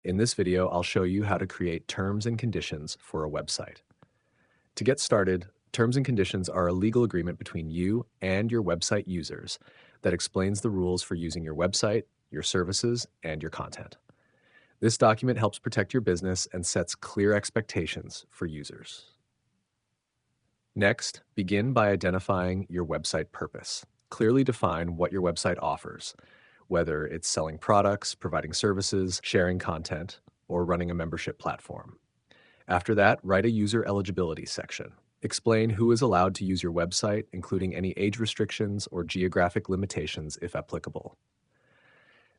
In this video, I'll show you how to create terms and conditions for a website. To get started, terms and conditions are a legal agreement between you and your website users that explains the rules for using your website, your services, and your content. This document helps protect your business and sets clear expectations for users. Next, begin by identifying your website purpose. Clearly define what your website offers, whether it's selling products, providing services, sharing content, or running a membership platform. After that, write a user eligibility section. Explain who is allowed to use your website, including any age restrictions or geographic limitations if applicable.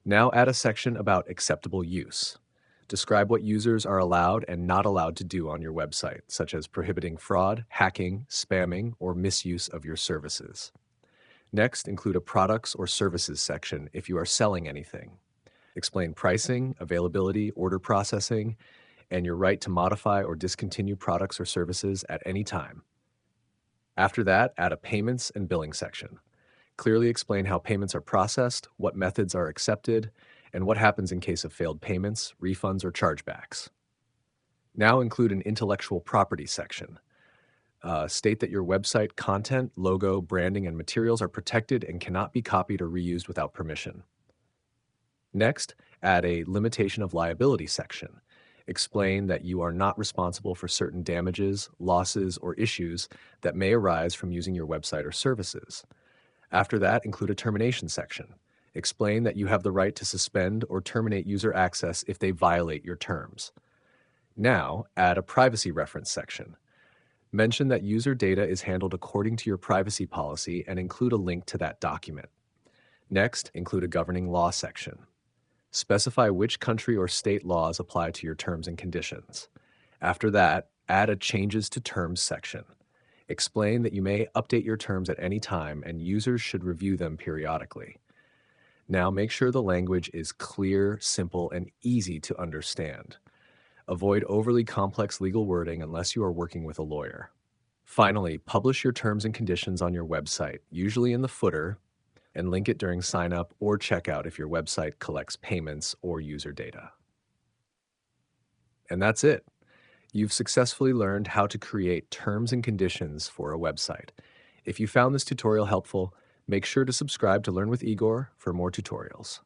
Now add a section about acceptable use. Describe what users are allowed and not allowed to do on your website, such as prohibiting fraud, hacking, spamming, or misuse of your services. Next, include a products or services section if you are selling anything. Explain pricing, availability, order processing, and your right to modify or discontinue products or services at any time. After that, add a payments and billing section. Clearly explain how payments are processed, what methods are accepted, and what happens in case of failed payments, refunds, or chargebacks. Now include an intellectual property section. State that your website content, logo, branding, and materials are protected and cannot be copied or reused without permission. Next, add a limitation of liability section. Explain that you are not responsible for certain damages, losses, or issues that may arise from using your website or services. After that, include a termination section. Explain that you have the right to suspend or terminate user access if they violate your terms. Now, add a privacy reference section. Mention that user data is handled according to your privacy policy and include a link to that document. Next, include a governing law section. Specify which country or state laws apply to your terms and conditions. After that, add a changes to terms section. Explain that you may update your terms at any time and users should review them periodically. Now make sure the language is clear, simple, and easy to understand. Avoid overly complex legal wording unless you are working with a lawyer. Finally, publish your terms and conditions on your website, usually in the footer, and link it during sign-up or checkout if your website collects payments or user data. And that's it. You've successfully learned how to create terms and conditions for a website. If you found this tutorial helpful, make sure to subscribe to Learn with Igor for more tutorials.